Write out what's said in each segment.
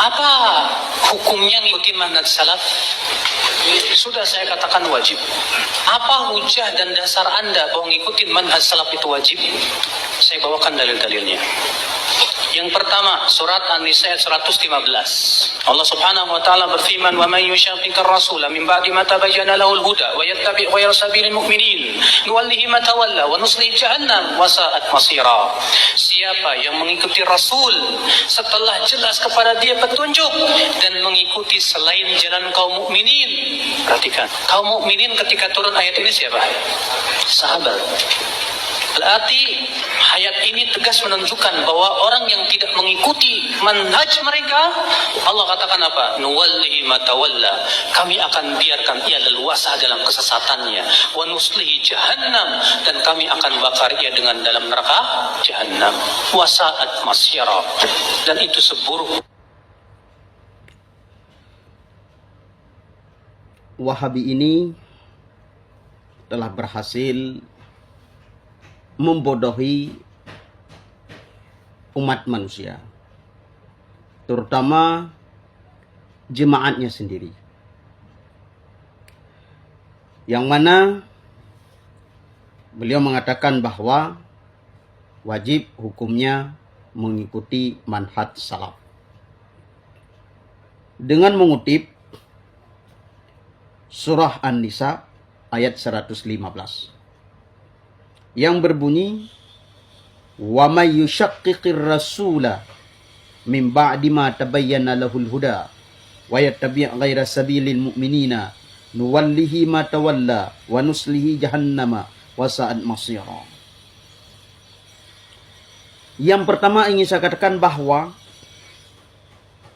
Apa hukumnya ngikutin manhaj salaf? Sudah saya katakan wajib. Apa hujah dan dasar Anda bahwa ngikutin manhaj salaf itu wajib? Saya bawakan dalil-dalilnya. Yang pertama, surat An-Nisa ayat 115. Allah Subhanahu wa taala berfirman, "Wa may yushaqiqir rasula min ba'di ma tabayyana lahul huda wa yattabi' ghayra sabilil mu'minin, nuwallihi ma tawalla wa nuslihi jahannam wa sa'at masira." Siapa yang mengikuti Rasul setelah jelas kepada dia petunjuk dan mengikuti selain jalan kaum mukminin. Perhatikan, kaum mukminin ketika turun ayat ini siapa? Sahabat. Berarti ayat ini tegas menunjukkan bahwa orang yang tidak mengikuti manhaj mereka, Allah katakan apa? Nuwallihi ma tawalla. Kami akan biarkan ia leluasa dalam kesesatannya. Wa nuslihi jahannam. Dan kami akan bakar ia dengan dalam neraka jahannam. Wa sa'at masyara. Dan itu seburuk. Wahabi ini telah berhasil membodohi umat manusia, terutama jemaatnya sendiri, yang mana beliau mengatakan bahwa wajib hukumnya mengikuti manhaj salaf dengan mengutip surah An-Nisa ayat 115 yang berbunyi, "Wa may yushaqiqir rasula min ba'di ma tabayyana lahul huda wa yattabi' ghayra sabilil mu'minina nuwallihi ma tawalla wa nuslihi jahannama wa sa'at masira." Yang pertama ingin saya katakan bahwa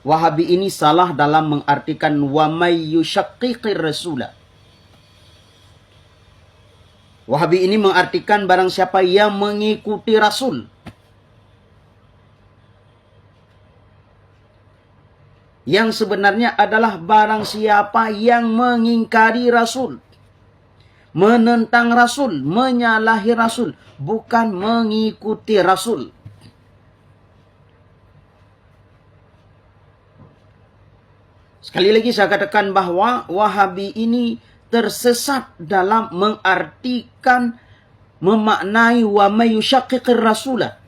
Wahabi ini salah dalam mengartikan wa may yushaqiqir rasula. Wahabi ini mengartikan barang siapa yang mengikuti Rasul. Yang sebenarnya adalah barang siapa yang mengingkari Rasul, menentang Rasul, menyalahi Rasul, bukan mengikuti Rasul. Sekali lagi saya katakan bahwa Wahabi ini tersesat dalam mengartikan, memaknai wa may yushaqiqir rasula.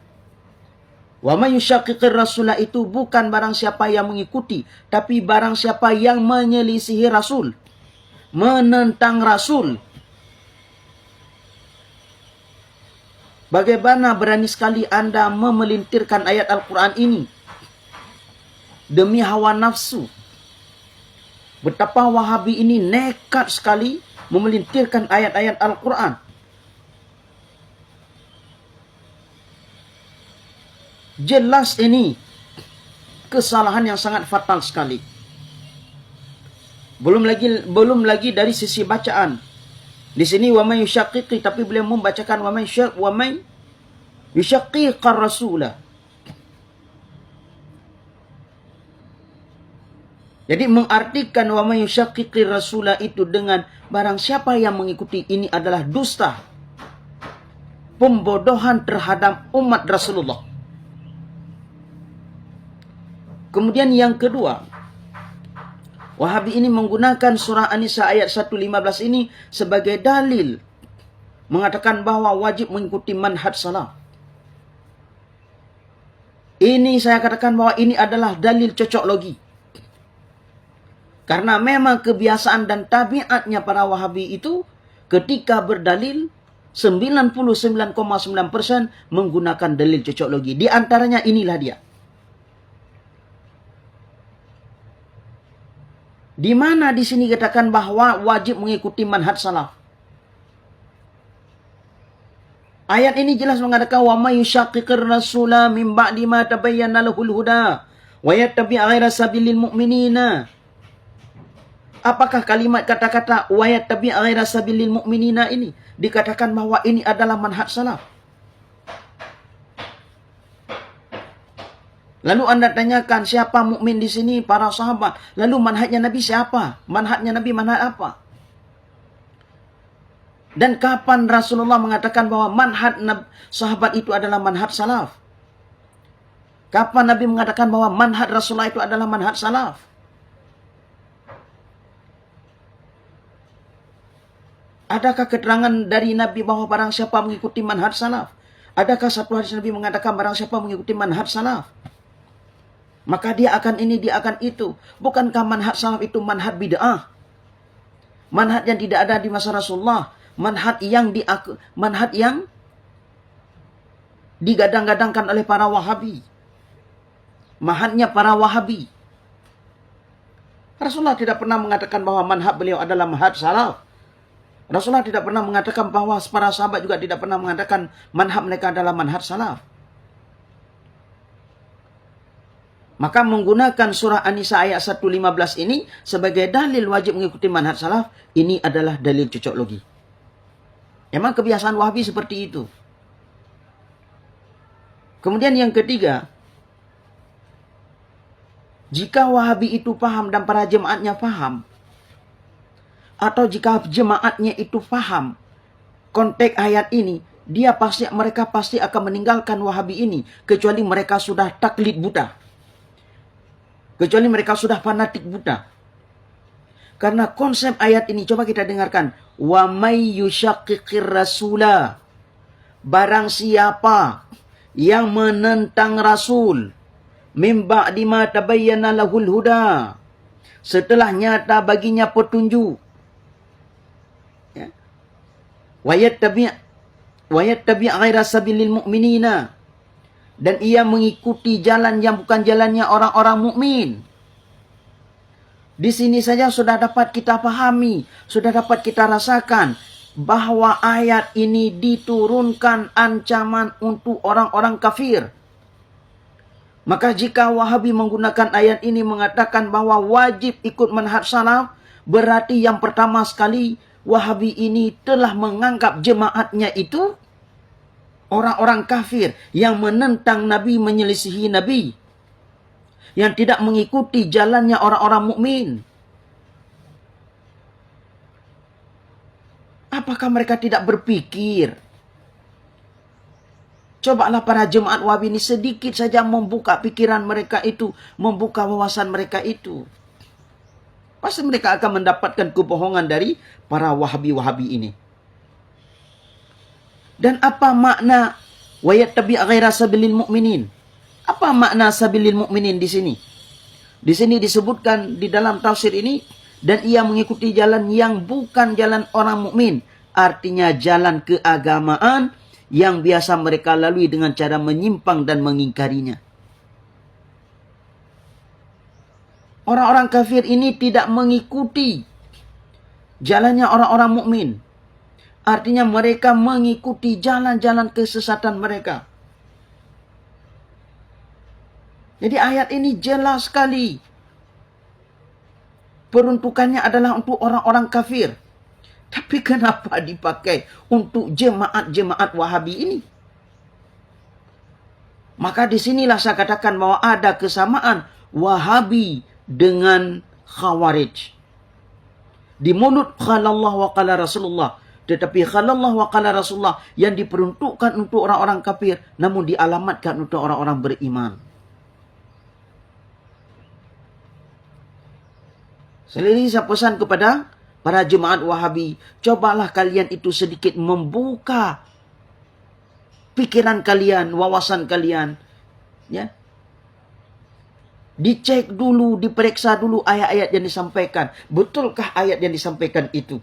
Wa may yushaqiqir rasula itu bukan barang siapa yang mengikuti, tapi barang siapa yang menyelisihi Rasul, menentang Rasul. Bagaimana berani sekali Anda memelintirkan ayat Al-Quran ini demi hawa nafsu? Betapa Wahabi ini nekat sekali memelintirkan ayat-ayat Al-Quran. Jelas ini kesalahan yang sangat fatal sekali. Belum lagi dari sisi bacaan. Di sini wa may yushaqiqi, tapi beliau membacakan wa may yushaqiqar rasula. Jadi mengartikan wa may yushaqiqir rasula itu dengan barang siapa yang mengikuti, ini adalah dusta, pembodohan terhadap umat Rasulullah. Kemudian yang kedua, Wahabi ini menggunakan surah An-Nisa ayat 115 ini sebagai dalil mengatakan bahwa wajib mengikuti manhaj salaf. Ini saya katakan bahwa ini adalah dalil cocok logi. Karena memang kebiasaan dan tabiatnya para Wahabi itu ketika berdalil 99,9% menggunakan dalil cocok logi. Di antaranya inilah dia. Di mana di sini katakan bahwa wajib mengikuti manhaj salaf. Ayat ini jelas mengatakan wa may yushaqiqir rasula min ba'di ma tabayyana lahul huda wa yattabi' ghayra sabilil mu'minina. Apakah kalimat kata-kata wa yattabi' ghayra sabilil mu'minina ini dikatakan bahwa ini adalah manhaj salaf? Lalu Anda tanyakan siapa mukmin di sini? Para sahabat. Lalu manhajnya Nabi siapa? Manhajnya Nabi manhaj apa? Dan kapan Rasulullah mengatakan bahwa manhaj sahabat itu adalah manhaj salaf? Kapan Nabi mengatakan bahwa manhaj Rasulullah itu adalah manhaj salaf? Adakah keterangan dari Nabi bahwa barang siapa mengikuti manhaj salaf? Adakah satu hadis Nabi mengatakan barang siapa mengikuti manhaj salaf, maka dia akan ini, dia akan itu? Bukankah manhaj salaf itu manhaj bid'ah? Manhaj yang tidak ada di masa Rasulullah. Manhaj yang digadang-gadangkan oleh para Wahabi. Manhajnya para Wahabi. Rasulullah tidak pernah mengatakan bahwa manhaj beliau adalah manhaj salaf. Rasulullah tidak pernah mengatakan bahwa para sahabat juga tidak pernah mengatakan manhaj mereka adalah manhaj salaf. Maka menggunakan surah An-Nisa ayat 115 ini sebagai dalil wajib mengikuti manhaj salaf, ini adalah dalil cocok logi. Emang kebiasaan Wahabi seperti itu. Kemudian yang ketiga, jika Wahabi itu paham dan para jemaatnya paham, atau jika jemaatnya itu paham konteks ayat ini, mereka pasti akan meninggalkan Wahabi ini, kecuali mereka sudah taklid buta. Kecuali mereka sudah fanatik buta. Karena konsep ayat ini, coba kita dengarkan. Wa may yushaqiqir rasula. Barang siapa yang menentang Rasul, mim ba'di ma tabayyana lahul huda, setelah nyata baginya petunjuk, ya. Wa yattabi' ghaira sabilil mu'minina, dan ia mengikuti jalan yang bukan jalannya orang-orang mukmin. Di sini saja sudah dapat kita pahami, sudah dapat kita rasakan bahwa ayat ini diturunkan ancaman untuk orang-orang kafir. Maka jika Wahabi menggunakan ayat ini mengatakan bahwa wajib ikut manhaj salaf, berarti yang pertama sekali Wahabi ini telah menganggap jemaatnya itu orang-orang kafir yang menentang Nabi, menyelisihi Nabi, yang tidak mengikuti jalannya orang-orang mukmin. Apakah mereka tidak berpikir? Cobalah para jemaat Wahabi ini sedikit saja membuka pikiran mereka itu, membuka wawasan mereka itu. Pasti mereka akan mendapatkan kebohongan dari para Wahabi-Wahabi ini. Dan apa makna wa yattabi' ghaira sabilil mu'minin? Apa makna sabilil mu'minin di sini? Di sini disebutkan di dalam tafsir ini, dan ia mengikuti jalan yang bukan jalan orang mukmin, artinya jalan keagamaan yang biasa mereka lalui dengan cara menyimpang dan mengingkarinya. Orang-orang kafir ini tidak mengikuti jalannya orang-orang mukmin. Artinya mereka mengikuti jalan-jalan kesesatan mereka. Jadi ayat ini jelas sekali. Peruntukannya adalah untuk orang-orang kafir. Tapi kenapa dipakai untuk jemaat-jemaat Wahabi ini? Maka disinilah saya katakan bahwa ada kesamaan Wahabi dengan Khawarij. Di mulut khalallah wa qala Rasulullah. Tetapi khalallah wa qala Rasulullah yang diperuntukkan untuk orang-orang kafir, namun dialamatkan untuk orang-orang beriman. Sekali lagi saya pesan kepada para jemaat Wahabi, cobalah kalian itu sedikit membuka pikiran kalian, wawasan kalian, ya. Dicek dulu, diperiksa dulu ayat-ayat yang disampaikan. Betulkah ayat yang disampaikan itu?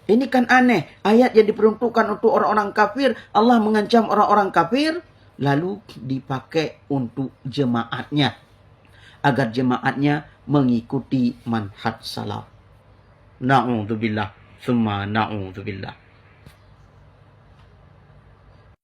Ini kan aneh. Ayat yang diperuntukkan untuk orang-orang kafir, Allah mengancam orang-orang kafir, lalu dipakai untuk jemaatnya, agar jemaatnya mengikuti manhaj salaf. Na'udzubillah, summa na'udzubillah.